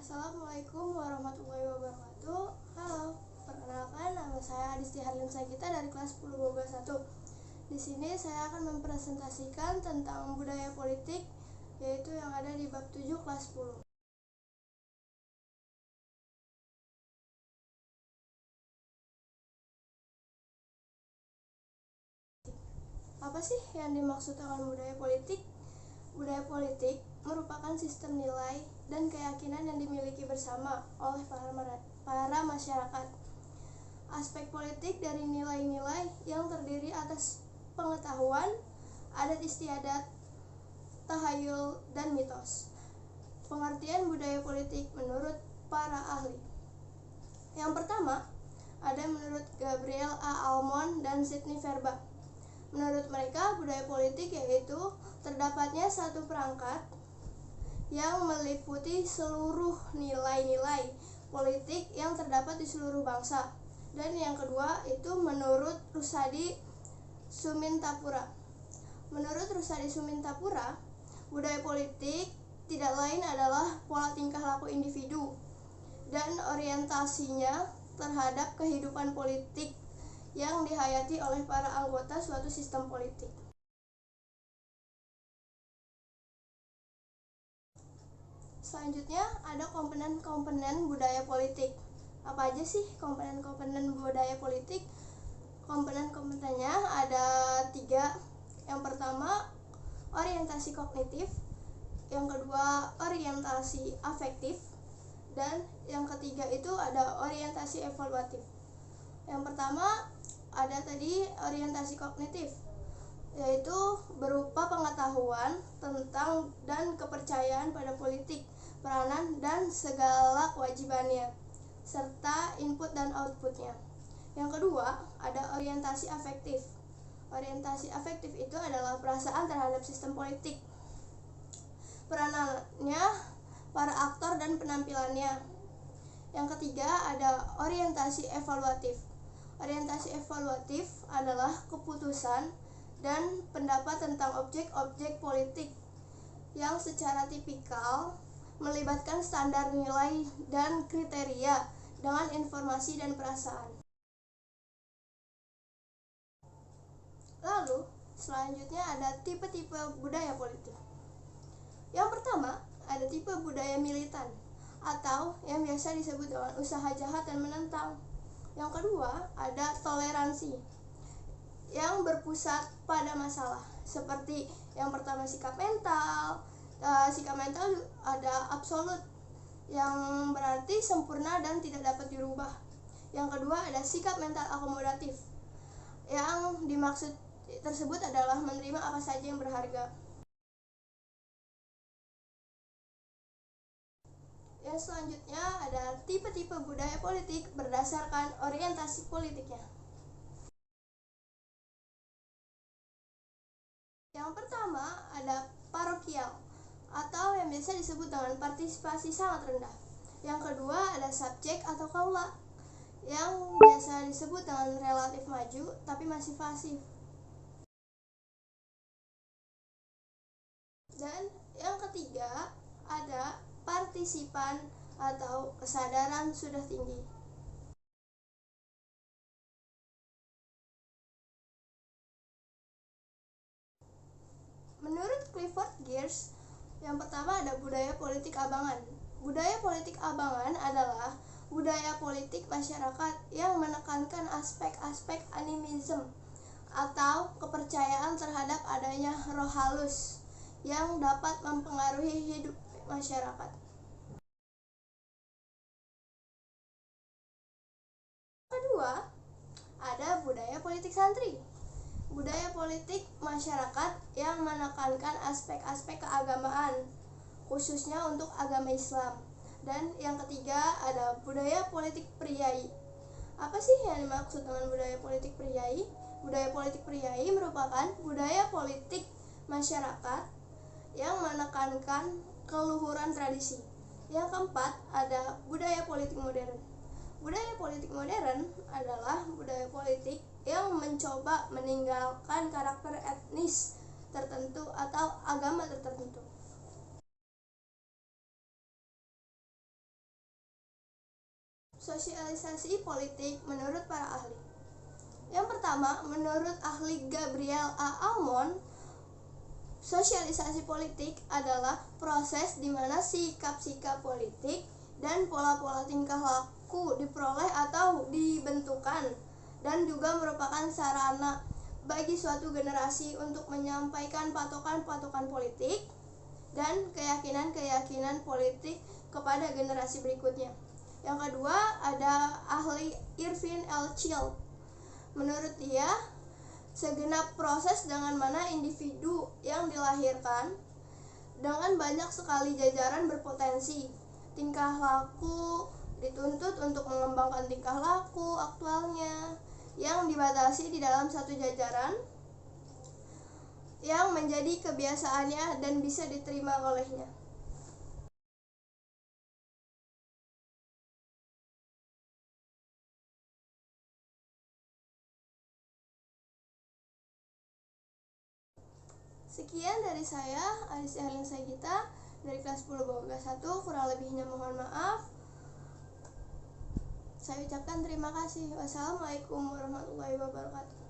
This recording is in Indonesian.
Assalamualaikum warahmatullahi wabarakatuh. Halo, perkenalkan nama saya Adisti Harlin Sagita dari kelas 10 Boga 1. Di sini saya akan mempresentasikan tentang budaya politik, yaitu yang ada di bab 7 kelas 10. Apa sih yang dimaksud dengan budaya politik? Budaya politik merupakan sistem nilai dan keyakinan yang dimiliki bersama oleh para masyarakat. Aspek politik dari nilai-nilai yang terdiri atas pengetahuan, adat istiadat, tahayul, dan mitos. Pengertian budaya politik menurut para ahli. Yang pertama, ada menurut Gabriel A. Almond dan Sidney Verba. Menurut mereka, budaya politik yaitu terdapatnya satu perangkat yang meliputi seluruh nilai-nilai politik yang terdapat di seluruh bangsa. Dan yang kedua itu menurut Rusady Sumintapura. Menurut Rusady Sumintapura, budaya politik tidak lain adalah pola tingkah laku individu dan orientasinya terhadap kehidupan politik yang dihayati oleh para anggota suatu sistem politik. Selanjutnya ada komponen-komponen budaya politik. Apa aja sih komponen-komponen budaya politik? Komponen-komponennya ada 3. Yang pertama, orientasi kognitif. Yang kedua, orientasi afektif. Dan yang ketiga itu ada orientasi evaluatif. Yang pertama, ada tadi orientasi kognitif, yaitu berupa pengetahuan tentang dan kepercayaan pada politik, peranan dan segala kewajibannya, serta input dan outputnya. Yang kedua, ada orientasi afektif. Orientasi afektif itu adalah perasaan terhadap sistem politik, peranannya, para aktor dan penampilannya. Yang ketiga, ada orientasi evaluatif. Orientasi evaluatif adalah keputusan dan pendapat tentang objek-objek politik yang secara tipikal melibatkan standar nilai dan kriteria dengan informasi dan perasaan. Lalu, selanjutnya ada tipe-tipe budaya politik. Yang pertama, ada tipe budaya militan atau yang biasa disebut dengan usaha jahat dan menentang. Yang kedua, ada toleransi yang berpusat pada masalah. Seperti yang pertama, sikap mental. Sikap mental ada absolut yang berarti sempurna dan tidak dapat dirubah. Yang kedua, ada sikap mental akomodatif. Yang dimaksud tersebut adalah menerima apa saja yang berharga. Yang selanjutnya ada tipe-tipe budaya politik berdasarkan orientasi politiknya. Yang pertama ada parokial atau yang biasa disebut dengan partisipasi sangat rendah. Yang kedua ada subjek atau kaula yang biasa disebut dengan relatif maju tapi masih pasif. Dan yang ketiga ada partisipan atau kesadaran sudah tinggi. Menurut Clifford Geertz, yang pertama ada budaya politik abangan. Budaya politik abangan adalah budaya politik masyarakat yang menekankan aspek-aspek animisme atau kepercayaan terhadap adanya roh halus yang dapat mempengaruhi hidup masyarakat. Kedua, ada budaya politik santri. Budaya politik masyarakat yang menekankan aspek-aspek keagamaan, khususnya untuk agama Islam. Dan yang ketiga ada budaya politik priai. Apa sih yang dimaksud dengan budaya politik priai? Budaya politik priai merupakan budaya politik masyarakat yang menekankan keluhuran tradisi. Yang keempat ada budaya politik modern. Budaya politik modern adalah budaya politik yang mencoba meninggalkan karakter etnis tertentu atau agama tertentu. Sosialisasi politik menurut para ahli. Yang pertama, menurut ahli Gabriel A. Almond, sosialisasi politik adalah proses di mana sikap-sikap politik dan pola-pola tingkah laku diperoleh atau dibentukan, dan juga merupakan sarana bagi suatu generasi untuk menyampaikan patokan-patokan politik dan keyakinan-keyakinan politik kepada generasi berikutnya. Yang kedua, ada ahli Irvin L. Child. Menurut dia, segenap proses dengan mana individu yang dilahirkan dengan banyak sekali jajaran berpotensi tingkah laku dituntut untuk mengembangkan tingkah laku aktualnya yang dibatasi di dalam satu jajaran yang menjadi kebiasaannya dan bisa diterima olehnya. Sekian dari saya, Aris Erlin Sagita dari kelas 10 Bawga 1. Kurang lebihnya mohon maaf. Saya ucapkan terima kasih. Wassalamualaikum warahmatullahi wabarakatuh.